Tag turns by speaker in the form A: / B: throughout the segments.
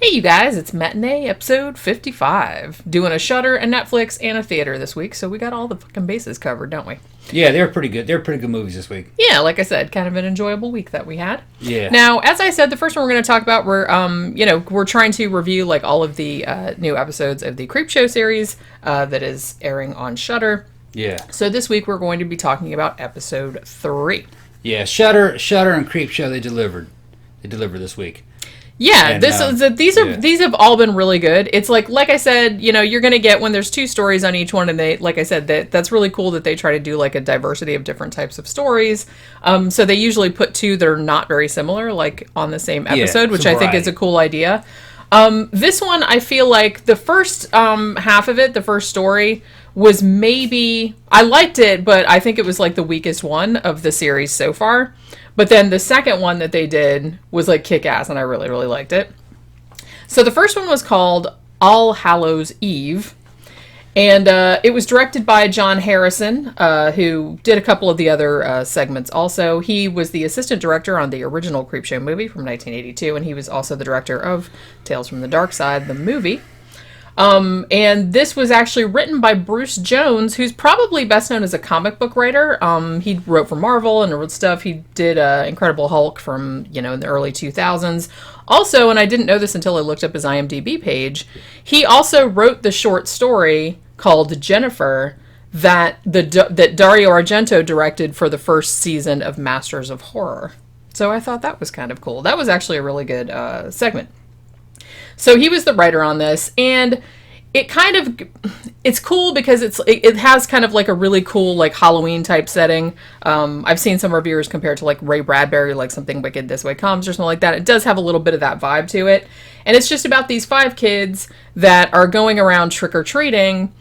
A: Hey you guys, it's Matinee, episode 55. Doing a Shudder, a Netflix, and a theater this week, so we got all the fucking bases covered, don't we?
B: Yeah, they were pretty good. They were pretty good movies this week.
A: Yeah, like I said, kind of an enjoyable week that we had.
B: Yeah.
A: Now, as I said, the first one we're going to talk about, we're trying to review like all of the new episodes of the Creepshow series that is airing on Shudder.
B: Yeah.
A: So this week we're going to be talking about episode 3.
B: Yeah, Shudder and Creepshow, they delivered. They delivered this week.
A: Yeah,
B: And,
A: these have all been really good. It's like I said, you're gonna get when there's 2 stories on each one, and they, like I said, that's really cool that they try to do like a diversity of different types of stories. So they usually put 2 that are not very similar, like on the same episode, which I think is a cool idea. This one, I feel like the first half of it, the first story, was maybe, I liked it, but I think it was like the weakest one of the series so far. But then the second one that they did was like kick-ass, and I really, really liked it. So the first one was called All Hallows Eve, and it was directed by John Harrison, who did a couple of the other segments also. He was the assistant director on the original Creepshow movie from 1982, and he was also the director of Tales from the Dark Side, the movie. And this was actually written by Bruce Jones, who's probably best known as a comic book writer. He wrote for Marvel and wrote stuff. He did Incredible Hulk from, in the early 2000s. Also, and I didn't know this until I looked up his IMDb page, he also wrote the short story called Jennifer that Dario Argento directed for the first season of Masters of Horror. So I thought that was kind of cool. That was actually a really good segment. So he was the writer on this, and it's cool because it has kind of like a really cool like Halloween type setting. I've seen some reviewers compare it to like Ray Bradbury, like Something Wicked This Way Comes or something like that. It does have a little bit of that vibe to it, and it's just about these 5 kids that are going around trick-or-treating,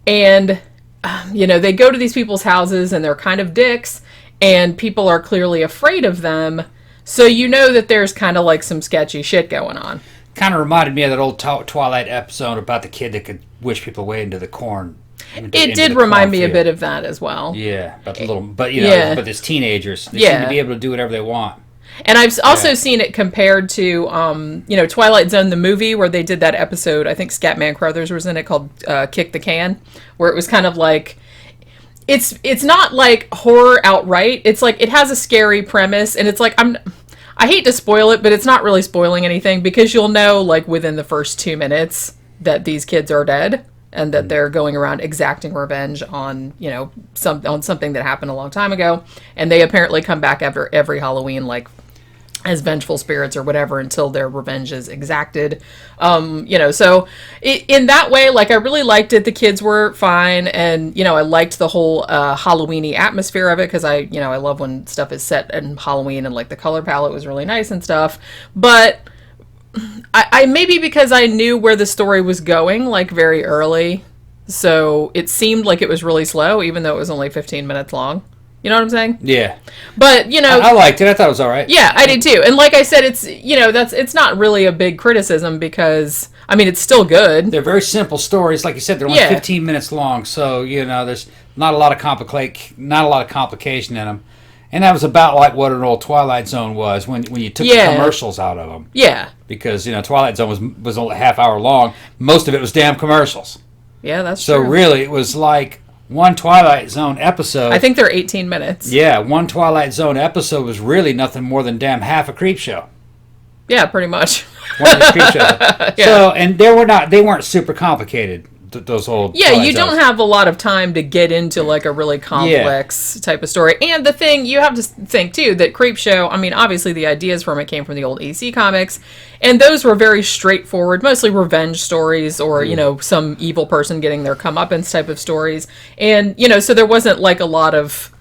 A: and they go to these people's houses and they're kind of dicks, and people are clearly afraid of them, so that there's kind of like some sketchy shit going on.
B: Kind of reminded me of that old Twilight episode about the kid that could wish people away into the corn.
A: It did remind me a bit of that as well.
B: Yeah, but there's teenagers. They seem to be able to do whatever they want.
A: And I've also seen it compared to, Twilight Zone, the movie, where they did that episode, I think Scatman Crothers was in it, called Kick the Can, where it was kind of like, it's not like horror outright. It's like, it has a scary premise, and it's like, I hate to spoil it, but it's not really spoiling anything, because you'll know, like, within the first 2 minutes that these kids are dead and that they're going around exacting revenge on, on something that happened a long time ago. And they apparently come back after every Halloween, like, as vengeful spirits or whatever, until their revenge is exacted. So in that way, like, I really liked it. The kids were fine, and I liked the whole Halloween-y atmosphere of it, because I love when stuff is set in Halloween, and like the color palette was really nice and stuff. But I maybe because I knew where the story was going, like, very early, so it seemed like it was really slow, even though it was only 15 minutes long. You know what I'm saying?
B: Yeah.
A: But,
B: I liked it. I thought it was all right.
A: Yeah, I did too. And like I said, it's not really a big criticism, because, it's still good.
B: They're very simple stories. Like you said, they're only 15 minutes long, so, there's not a lot of complication in them. And that was about like what an old Twilight Zone was when you took the commercials out of them.
A: Yeah.
B: Because, Twilight Zone was only a half hour long. Most of it was damn commercials.
A: Yeah, that's true.
B: So really, it was like one Twilight Zone episode. I
A: think they're 18 minutes.
B: Yeah, one Twilight Zone episode was really nothing more than damn half a Creepshow.
A: Yeah, pretty much.
B: One Creepshow. Yeah. So, and they weren't super complicated. Those old
A: you don't have a lot of time to get into like a really complex type of story. And the thing you have to think too, that Creepshow, obviously the ideas from it came from the old AC comics, and those were very straightforward, mostly revenge stories, or some evil person getting their comeuppance type of stories. And so there wasn't like a lot of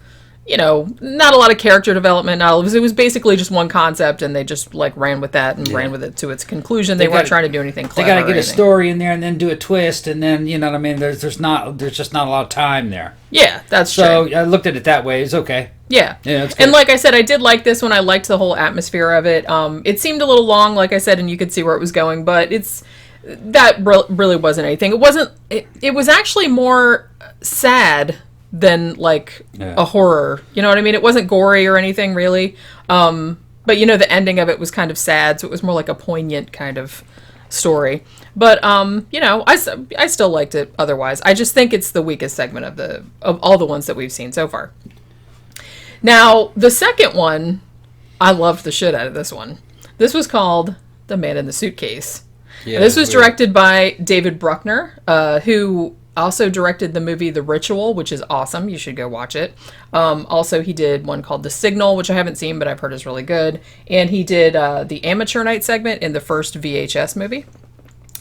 A: not a lot of character development. It was basically just one concept, and they just like ran with that and ran with it to its conclusion. They weren't trying to do anything clever.
B: They got to get a story in there and then do a twist, and then There's just not a lot of time there.
A: Yeah, that's true.
B: So I looked at it that way. It's okay.
A: Yeah.
B: It's good.
A: And like I said, I did like this one. I liked the whole atmosphere of it. It seemed a little long, like I said, and you could see where it was going, but that really wasn't anything. It wasn't. It was actually more sad than like a horror. You know what I mean? It wasn't gory or anything really. But the ending of it was kind of sad, so it was more like a poignant kind of story. But, I still liked it otherwise. I just think it's the weakest segment of all the ones that we've seen so far. Now, the second one, I loved the shit out of this one. This was called The Man in the Suitcase. Yeah, this was directed by David Bruckner, who also directed the movie The Ritual, which is awesome. You should go watch it. Also, he did one called The Signal, which I haven't seen, but I've heard is really good. And he did the Amateur Night segment in the first VHS movie.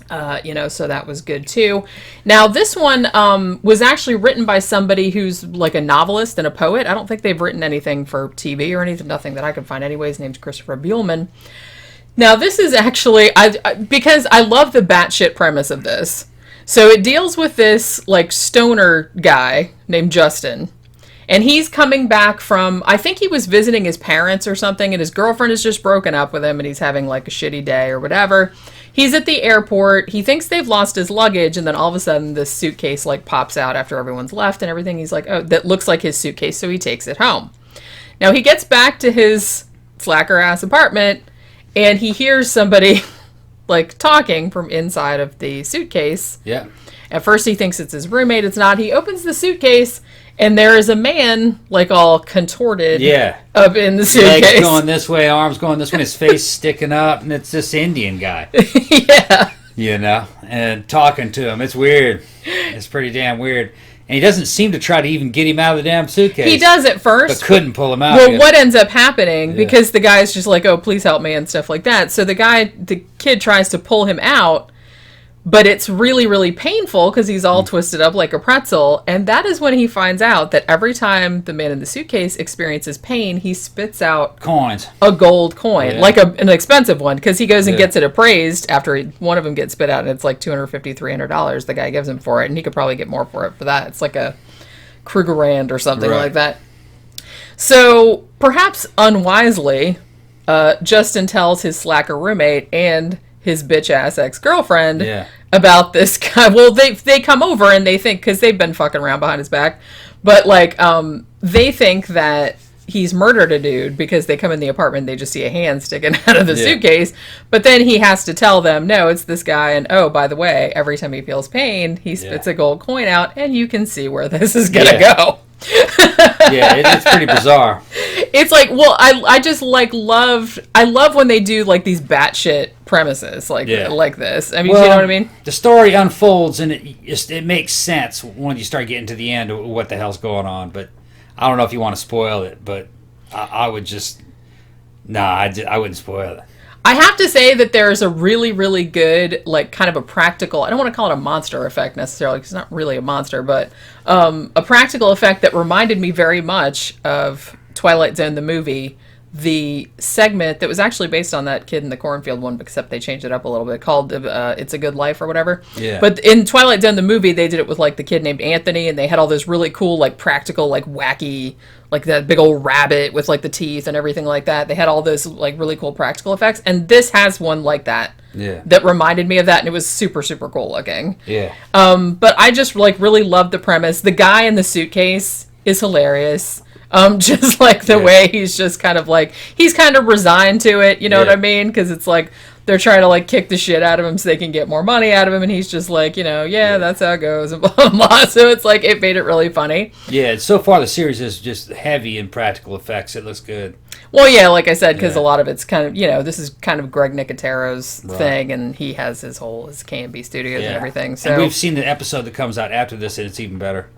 A: So that was good too. Now, this one was actually written by somebody who's like a novelist and a poet. I don't think they've written anything for TV or anything, nothing that I could find anyways. Named Christopher Buehlman. Now, this is actually, because I love the batshit premise of this. So it deals with this like stoner guy named Justin. And he's coming back from, I think he was visiting his parents or something, and his girlfriend has just broken up with him, and he's having like a shitty day or whatever. He's at the airport. He thinks they've lost his luggage, and then all of a sudden this suitcase like pops out after everyone's left and everything. He's like, oh, that looks like his suitcase, so he takes it home. Now he gets back to his slacker-ass apartment, and he hears somebody like talking from inside of the suitcase.
B: Yeah.
A: At first he thinks it's his roommate. It's not. He opens the suitcase, and there is a man, like, all contorted up in the suitcase.
B: Legs going this way, arms going this way, his face sticking up, and it's this Indian guy.
A: Yeah.
B: And talking to him. It's weird. It's pretty damn weird. And he doesn't seem to try to even get him out of the damn suitcase.
A: He does at first.
B: But couldn't pull him out.
A: Well, what ends up happening, because the guy's just like, oh, please help me, and stuff like that. So the kid tries to pull him out, but it's really, really painful because he's all twisted up like a pretzel. And that is when he finds out that every time the man in the suitcase experiences pain, he spits out
B: coins,
A: a gold coin, like an expensive one, because he goes and gets it appraised after one of them gets spit out, and it's like $250, $300 the guy gives him for it, and he could probably get more for it for that. It's like a Krugerrand or something like that. So perhaps unwisely, Justin tells his slacker roommate and his bitch-ass ex-girlfriend about this guy. Well, they come over and they think, because they've been fucking around behind his back, but like they think that he's murdered a dude because they come in the apartment and they just see a hand sticking out of the suitcase. But then he has to tell them, no, it's this guy, and oh, by the way, every time he feels pain, he spits a gold coin out, and you can see where this is gonna go.
B: It's pretty bizarre.
A: It's like, well, I just like I love when they do like these batshit premises like this. I mean, you know what I mean?
B: The story unfolds and it makes sense when you start getting to the end of what the hell's going on. But I don't know if you want to spoil it, but I would just I wouldn't spoil it.
A: I have to say that there is a really, really good, like, kind of a practical, I don't want to call it a monster effect necessarily, because it's not really a monster, but a practical effect that reminded me very much of Twilight Zone, the movie, the segment that was actually based on that Kid in the Cornfield one, except they changed it up a little bit, called It's a Good Life or whatever.
B: Yeah.
A: But in Twilight Zone, the movie, they did it with, like, the kid named Anthony, and they had all those really cool, like, practical, like, wacky, like that big old rabbit with, like, the teeth and everything like that. They had all those, like, really cool practical effects, and this has one like that.
B: Yeah.
A: That reminded me of that, and it was super, super cool looking.
B: Yeah.
A: But I just, like, really loved the premise. The guy in the suitcase is hilarious. Just like the way he's just kind of like, he's kind of resigned to it, you know what I mean? Because it's like, they're trying to like kick the shit out of him so they can get more money out of him, and he's just like, that's how it goes, and blah, blah, blah. So it's like, it made it really funny.
B: Yeah, so far the series is just heavy in practical effects. It looks good.
A: Well, yeah, like I said, because a lot of it's kind of, this is kind of Greg Nicotero's thing, and he has his K&B Studios and everything. So
B: and we've seen the episode that comes out after this, and it's even better.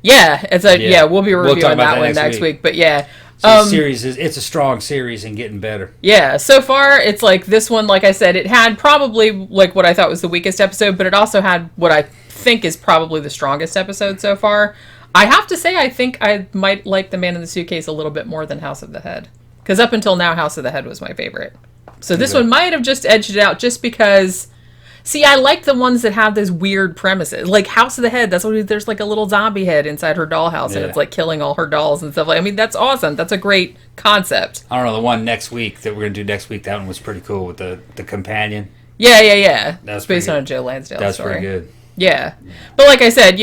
A: Yeah, it's we'll be reviewing that one next week. But
B: so the series it's a strong series and getting better.
A: Yeah, so far it's like this one, like I said, it had probably like what I thought was the weakest episode, but it also had what I think is probably the strongest episode so far. I have to say, I think I might like The Man in the Suitcase a little bit more than House of the Head, because up until now, House of the Head was my favorite. So this one might have just edged it out just because. See, I like the ones that have those weird premises. Like House of the Head, there's like a little zombie head inside her dollhouse, and it's like killing all her dolls and stuff. I mean, that's awesome. That's a great concept.
B: I don't know, the one next week that we're going to do next week, that one was pretty cool with the companion.
A: Yeah. That's based on a Joe Lansdale story.
B: That's pretty good.
A: Yeah. But like I said,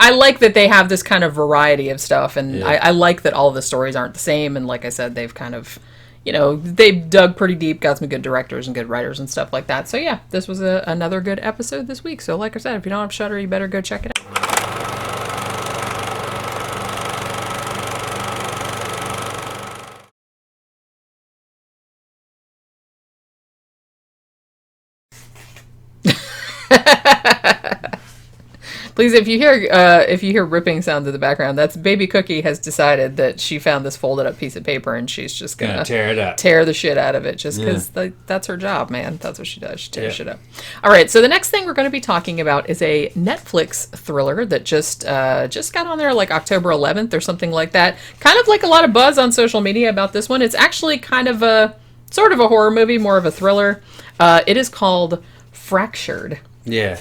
A: I like that they have this kind of variety of stuff, and I like that all of the stories aren't the same, and like I said, they've kind of, they've dug pretty deep, got some good directors and good writers and stuff like that. So yeah, this was another good episode this week. So like I said, if you don't have Shudder, you better go check it out. Please, if you hear ripping sounds in the background, that's Baby Cookie has decided that she found this folded up piece of paper and she's just gonna
B: tear it up,
A: tear the shit out of it, just because that's her job, man. That's what she does. She tears shit up. All right, so the next thing we're going to be talking about is a Netflix thriller that just got on there like October 11th or something like that. Kind of like a lot of buzz on social media about this one. It's actually kind of a sort of a horror movie, more of a thriller. It is called Fractured.
B: Yeah.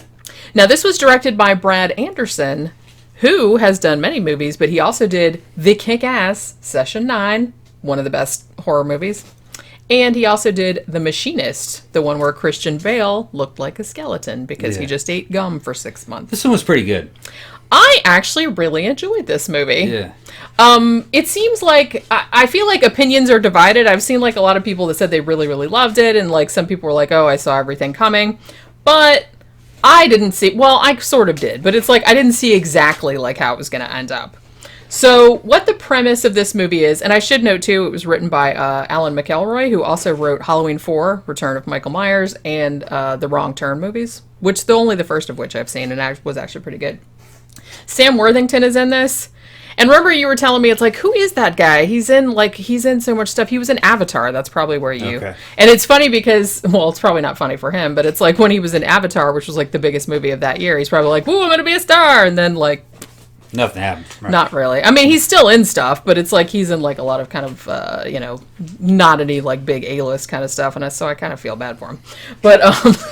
A: Now, this was directed by Brad Anderson, who has done many movies, but he also did The Kick-Ass, Session 9, one of the best horror movies. And he also did The Machinist, the one where Christian Bale looked like a skeleton because he just ate gum for 6 months.
B: This one was pretty good.
A: I actually really enjoyed this movie.
B: Yeah.
A: It seems like, I feel like opinions are divided. I've seen like a lot of people that said they really, really loved it, and like some people were like, oh, I saw everything coming. But I didn't see, well, I sort of did, but it's like I didn't see exactly like how it was going to end up. So what the premise of this movie is, and I should note too, it was written by Alan McElroy, who also wrote Halloween 4, Return of Michael Myers, and the Wrong Turn movies, which only the first of which I've seen, and was actually pretty good. Sam Worthington is in this. And remember, you were telling me, it's like, who is that guy? He's in so much stuff. He was in Avatar. That's probably where you... Okay. And it's funny because, well, it's probably not funny for him, but it's like when he was in Avatar, which was like the biggest movie of that year, he's probably like, woo, I'm going to be a star. And then like...
B: Nothing happened. Right.
A: Not really. I mean, he's still in stuff, but it's like he's in like a lot of kind of, not any like big A-list kind of stuff, and so I kind of feel bad for him. But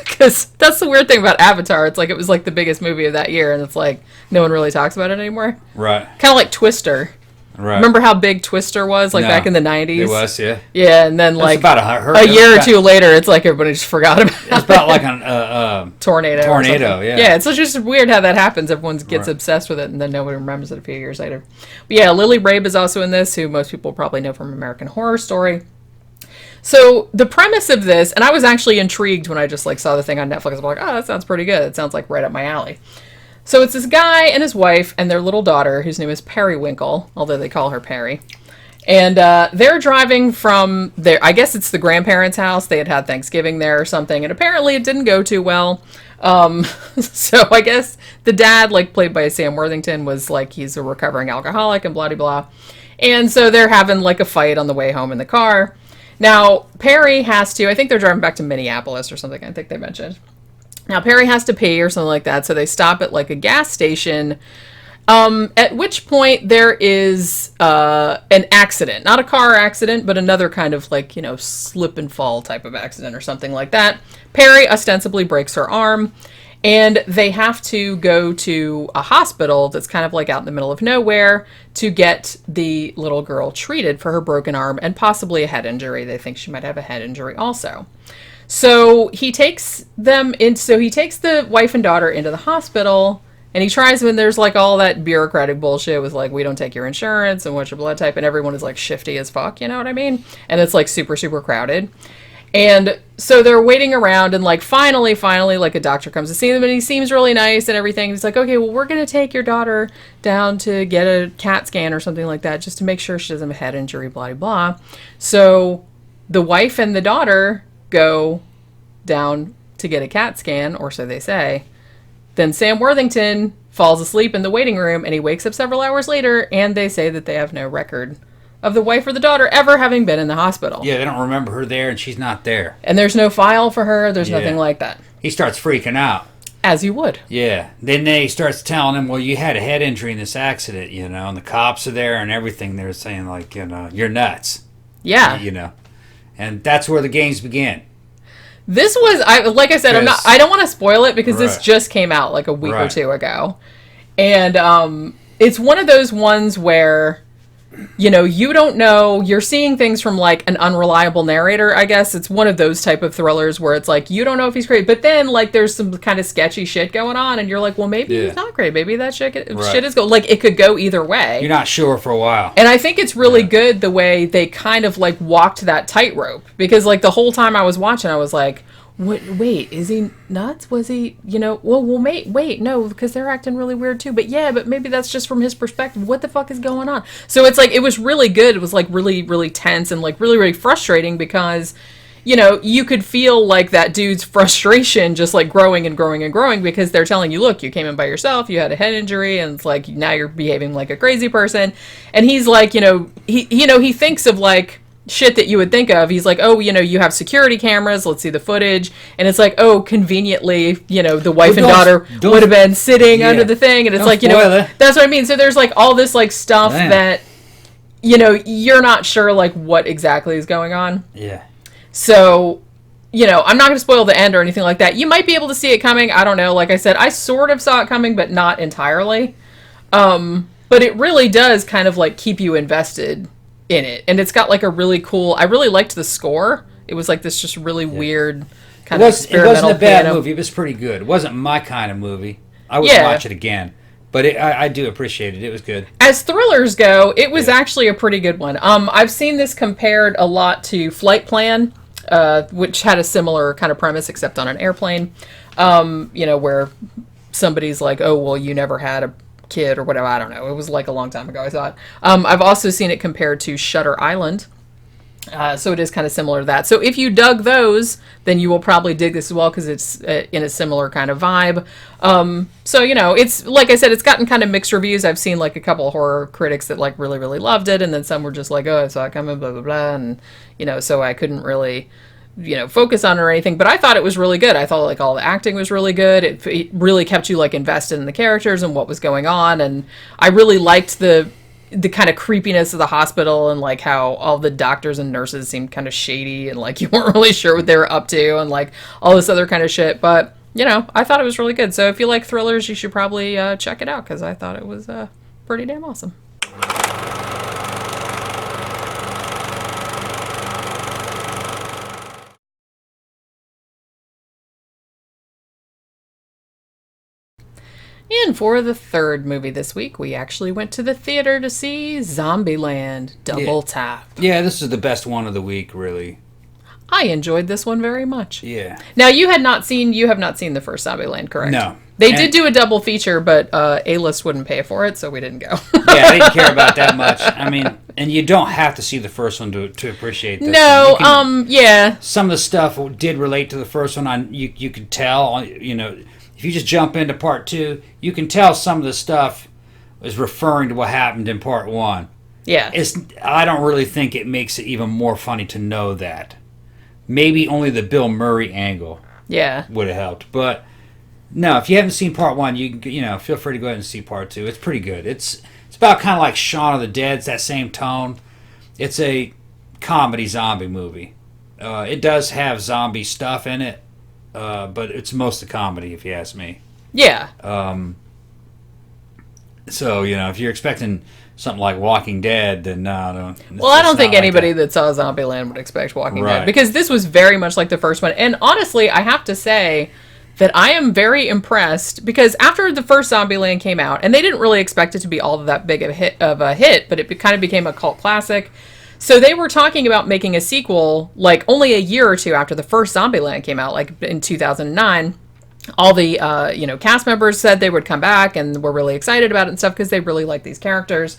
A: because that's the weird thing about Avatar, it's like it was like the biggest movie of that year, and it's like no one really talks about it anymore.
B: Right.
A: Kind of like Twister. Right. Remember how big Twister was, like back in the 90s?
B: It was, yeah.
A: Yeah, and then like about a year or two later, it's like everybody just forgot about it.
B: It's about like a
A: tornado.
B: Tornado, yeah.
A: Yeah, it's just weird how that happens. Everyone gets obsessed with it, and then nobody remembers it a few years later. But yeah, Lily Rabe is also in this, who most people probably know from American Horror Story. So the premise of this, and I was actually intrigued when I just like saw the thing on Netflix. I'm like, oh, that sounds pretty good. It sounds like right up my alley. So it's this guy and his wife and their little daughter, whose name is Periwinkle, although they call her Perry. And they're driving from I guess it's the grandparents' house. They had Thanksgiving there or something, and apparently it didn't go too well. So I guess the dad, like played by Sam Worthington, was like, he's a recovering alcoholic and blah-de-blah. And so they're having like a fight on the way home in the car. Now, Perry has to, I think they're driving back to Minneapolis or something, I think they mentioned. Now, Perry has to pee or something like that, so they stop at, like, a gas station, at which point there is an accident. Not a car accident, but another kind of, like, slip and fall type of accident or something like that. Perry ostensibly breaks her arm, and they have to go to a hospital that's kind of, like, out in the middle of nowhere to get the little girl treated for her broken arm and possibly a head injury. They think she might have a head injury also. So he takes the wife and daughter into the hospital, and he tries, when there's like all that bureaucratic bullshit with like, we don't take your insurance and what's your blood type, and everyone is like shifty as fuck, you know what I mean? And it's like super, super crowded. And so they're waiting around, and like finally, like a doctor comes to see them, and he seems really nice and everything. He's like, okay, well, we're going to take your daughter down to get a CAT scan or something like that, just to make sure she doesn't have a head injury, blah, blah. So the wife and the daughter go down to get a CAT scan, or so they say. Then Sam Worthington falls asleep in the waiting room, and he wakes up several hours later, and they say that they have no record of the wife or the daughter ever having been in the hospital.
B: Yeah, they don't remember her there, and she's not there.
A: And there's no file for her. There's nothing like that.
B: He starts freaking out.
A: As you would.
B: Yeah. Then they starts telling him, well, you had a head injury in this accident, and the cops are there and everything. They're saying, like, you're nuts.
A: Yeah.
B: And that's where the games begin.
A: This was, like I said, I don't want to spoil it because this just came out like a week or two ago. And it's one of those ones where you know, you don't know, you're seeing things from like an unreliable narrator, I guess. It's one of those type of thrillers where it's like, you don't know if he's crazy, but then like there's some kind of sketchy shit going on and you're like, well, maybe he's not crazy. Maybe that shit is go like, it could go either way.
B: You're not sure for a while.
A: And I think it's really good the way they kind of like walked that tightrope, because like the whole time I was watching, I was like, wait, is he nuts? Was he, you know, well, wait, no, because they're acting really weird too. But yeah, but maybe that's just from his perspective. What the fuck is going on? So it's like, it was really good. It was like really, really tense and like really, really frustrating because, you know, you could feel like that dude's frustration just like growing and growing and growing because they're telling you, look, you came in by yourself, you had a head injury, and it's like, now you're behaving like a crazy person. And he's like, he thinks of like, shit that you would think of. He's like, oh, you know, you have security cameras, let's see the footage. And it's like, oh, conveniently, you know, the wife and daughter would have been sitting under the thing. And it's like, you know, that's what I mean. So there's like all this like stuff that, you know, you're not sure like what exactly is going on.
B: Yeah.
A: So, you know, I'm not going to spoil the end or anything like that. You might be able to see it coming. I don't know. Like I said, I sort of saw it coming, but not entirely. But it really does kind of like keep you invested in it, and it's got like a really cool, I really liked the score. It was like this just really weird kind of experimental.
B: It wasn't a bad movie. It was pretty good. It wasn't my kind of movie. I would watch it again, but I do appreciate it. It was good. As
A: thrillers go, it was actually a pretty good one. I've seen this compared a lot to Flight Plan, which had a similar kind of premise except on an airplane. You know, where somebody's like, oh, well, you never had a kid or whatever. I don't know. It was like a long time ago, I thought. I've also seen it compared to Shudder Island. So it is kind of similar to that. So if you dug those, then you will probably dig this as well because it's in a similar kind of vibe. So, you know, it's, like I said, it's gotten kind of mixed reviews. I've seen like a couple of horror critics that like really, really loved it. And then some were just like, oh, I saw it coming, blah, blah, blah. And, you know, so I couldn't really, you know, focus on it or anything, but I thought it was really good. I thought like all the acting was really good. It really kept you like invested in the characters and what was going on, and I really liked the kind of creepiness of the hospital and like how all the doctors and nurses seemed kind of shady and like you weren't really sure what they were up to and like all this other kind of shit. But you know, I thought it was really good. So if you like thrillers, you should probably check it out because I thought it was pretty damn awesome. And for the third movie this week, we actually went to the theater to see Zombieland Double Tap.
B: Yeah, this is the best one of the week, really.
A: I enjoyed this one very much.
B: Yeah.
A: Now, you have not seen the first Zombieland, correct?
B: No.
A: They did do a double feature, but A-List wouldn't pay for it, so we didn't go.
B: Yeah, I didn't care about that much. I mean, and you don't have to see the first one to appreciate this.
A: No, yeah.
B: Some of the stuff did relate to the first one. You could tell, you know, if you just jump into part two, you can tell some of the stuff is referring to what happened in part one.
A: Yeah.
B: I don't really think it makes it even more funny to know that. Maybe only the Bill Murray angle would have helped. But no, if you haven't seen part one, you know, feel free to go ahead and see part two. It's pretty good. It's about kind of like Shaun of the Dead. It's that same tone. It's a comedy zombie movie. It does have zombie stuff in it. But it's mostly comedy, if you ask me.
A: Yeah.
B: So, you know, if you're expecting something like Walking Dead, then no.
A: Well, I don't think anybody that saw Zombieland would expect Walking Dead. Because this was very much like the first one. And honestly, I have to say that I am very impressed because after the first Zombieland came out, and they didn't really expect it to be all that big of a hit, but it kind of became a cult classic. So they were talking about making a sequel like only a year or two after the first Zombieland came out, like in 2009. All the cast members said they would come back and were really excited about it and stuff because they really like these characters.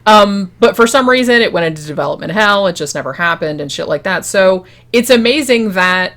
A: But for some reason it went into development hell. It just never happened and shit like that. So it's amazing that,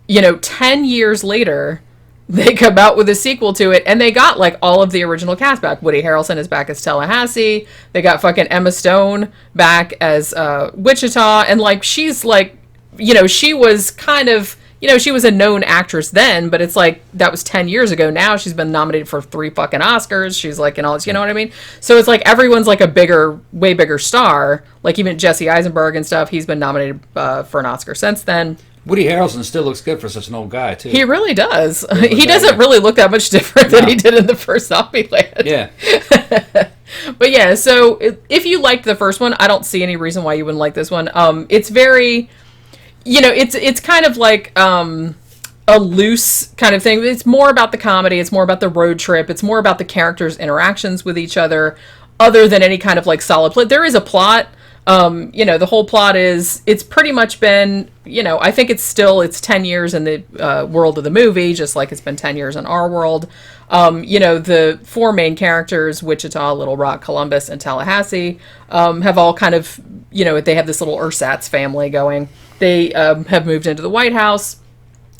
A: you know, 10 years later they come out with a sequel to it, and they got like all of the original cast back. Woody Harrelson is back as Tallahassee. They got fucking Emma Stone back as Wichita, and like she's like, you know, she was kind of, you know, she was a known actress then, but it's like that was 10 years ago. Now she's been nominated for 3 fucking Oscars. She's like in all this, you know what I mean? So it's like everyone's like a way bigger star. Like even Jesse Eisenberg and stuff, he's been nominated for an Oscar since then.
B: Woody Harrelson still looks good for such an old guy, too.
A: He really does. He doesn't really look that much different than he did in the first Zombieland.
B: Yeah.
A: But yeah, so if you liked the first one, I don't see any reason why you wouldn't like this one. It's very, it's kind of like a loose kind of thing. It's more about the comedy. It's more about the road trip. It's more about the characters' interactions with each other than any kind of like solid plot. There is a plot. The whole plot is, it's pretty much been, I think it's 10 years in the world of the movie, just like it's been 10 years in our world. The four main characters, Wichita, Little Rock, Columbus, and Tallahassee, have all kind of, they have this little ersatz family going. They have moved into the White House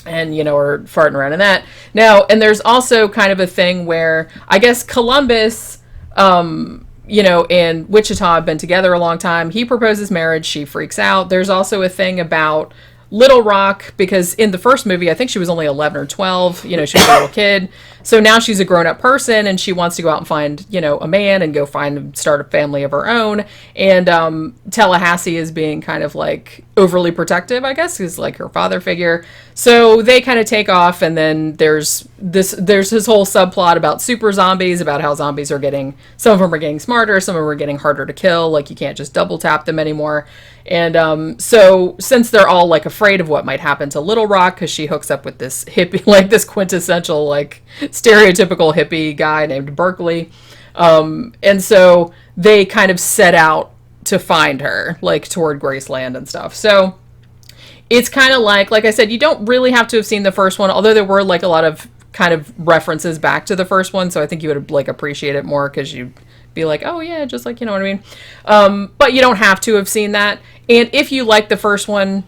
A: and, are farting around in that. Now, and there's also kind of a thing where, I guess Columbus, and Wichita have been together a long time. He proposes marriage. She freaks out. There's also a thing about Little Rock, because in the first movie, I think she was only 11 or 12. She was a little kid. So now she's a grown-up person, and she wants to go out and find, a man and go start a family of her own. And Tallahassee is being kind of like overly protective, I guess, is like her father figure. So they kind of take off, and then there's this whole subplot about super zombies, about how zombies are some of them are getting smarter, some of them are getting harder to kill, like you can't just double tap them anymore. And so since they're all like afraid of what might happen to Little Rock, because she hooks up with this hippie, like this quintessential like stereotypical hippie guy named Berkeley, and so they kind of set out to find her, like toward Graceland and stuff. So it's kind of like I said, you don't really have to have seen the first one, although there were like a lot of kind of references back to the first one, so I think you would like appreciate it more, because you'd be like, oh yeah, just like, you know what I mean. But you don't have to have seen that. And if you like the first one,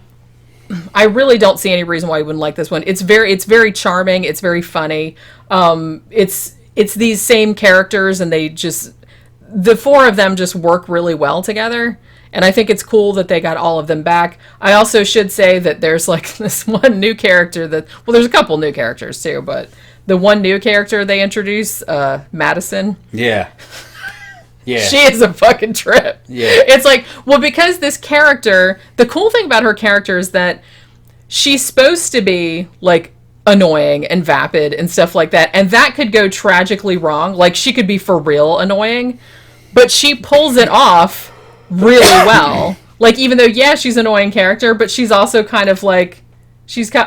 A: I really don't see any reason why you wouldn't like this one. It's very charming. It's very funny. It's these same characters, and the four of them just work really well together. And I think it's cool that they got all of them back. I also should say that there's like this one new character there's a couple new characters too, but the one new character they introduce, Madison.
B: Yeah. Yeah.
A: She is a fucking trip.
B: Yeah.
A: It's like, well, because this character, the cool thing about her character is that she's supposed to be like annoying and vapid and stuff like that. And that could go tragically wrong. Like she could be for real annoying, but she pulls it off really well. Like, even though, yeah, she's an annoying character, but she's also kind of like,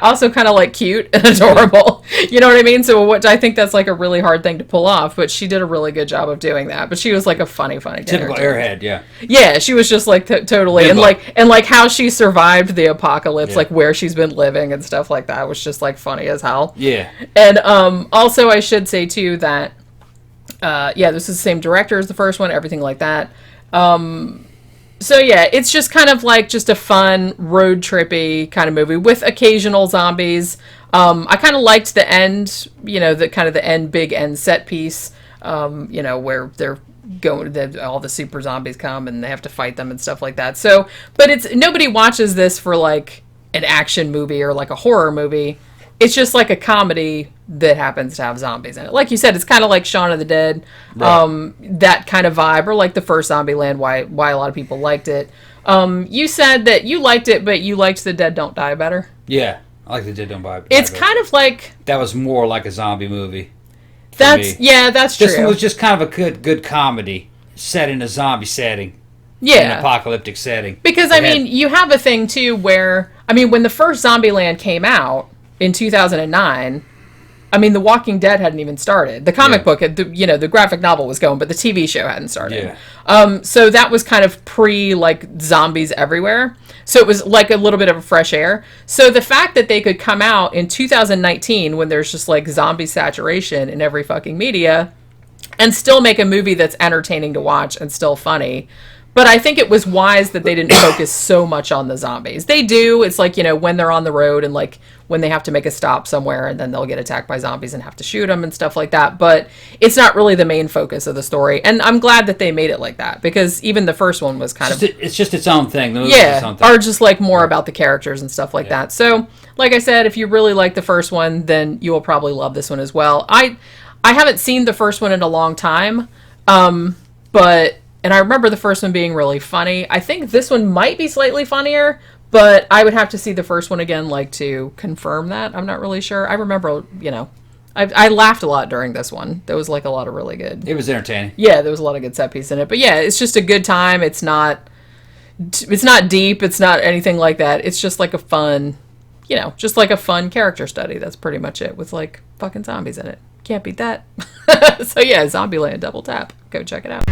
A: also kind of like cute and adorable. You know what I mean? So I think that's like a really hard thing to pull off, but she did a really good job of doing that. But she was like a funny
B: typical
A: character.
B: airhead, yeah.
A: Yeah, she was just like totally,
B: Bimbo.
A: and like how she survived the apocalypse, like where she's been living and stuff like that was just like funny as hell.
B: Yeah.
A: And also I should say too that this is the same director as the first one, everything like that. So yeah, it's just kind of like just a fun road trippy kind of movie with occasional zombies. I kind of liked the end, the big end set piece, where they're going, all the super zombies come and they have to fight them and stuff like that. So, but nobody watches this for like an action movie or like a horror movie. It's just like a comedy that happens to have zombies in it. Like you said, it's kind of like Shaun of the Dead, right. That kind of vibe, or like the first Zombieland, why a lot of people liked it. You said that you liked it, but you liked The Dead Don't Die better.
B: Yeah, I like The Dead Don't Die better.
A: It's kind of like...
B: That was more like a zombie movie.
A: That's true.
B: This one was just kind of a good comedy set in a zombie setting.
A: Yeah.
B: In an apocalyptic setting.
A: Because, you have a thing, too, where... when the first Zombieland came out in 2009... The Walking Dead hadn't even started. The comic book, the graphic novel was going, but the TV show hadn't started. Yeah. So that was kind of zombies everywhere. So it was like a little bit of a fresh air. So the fact that they could come out in 2019 when there's just like zombie saturation in every fucking media and still make a movie that's entertaining to watch and still funny. But I think it was wise that they didn't focus so much on the zombies. They do. It's like, when they're on the road and like when they have to make a stop somewhere and then they'll get attacked by zombies and have to shoot them and stuff like that. But it's not really the main focus of the story. And I'm glad that they made it like that, because even the first one was kind of...
B: It's just its own thing. The movie's its own thing.
A: Or just like more about the characters and stuff like that. So, like I said, if you really like the first one, then you will probably love this one as well. I haven't seen the first one in a long time, and I remember the first one being really funny. I think this one might be slightly funnier, but I would have to see the first one again, like, to confirm that. I'm not really sure. I remember, I laughed a lot during this one. There was like a lot of really good.
B: It was entertaining.
A: Yeah, there was a lot of good set piece in it. But yeah, it's just a good time. It's not deep. It's not anything like that. It's just like a fun, just like a fun character study. That's pretty much it, with like fucking zombies in it. Can't beat that. So yeah, Zombieland, double tap. Go check it out.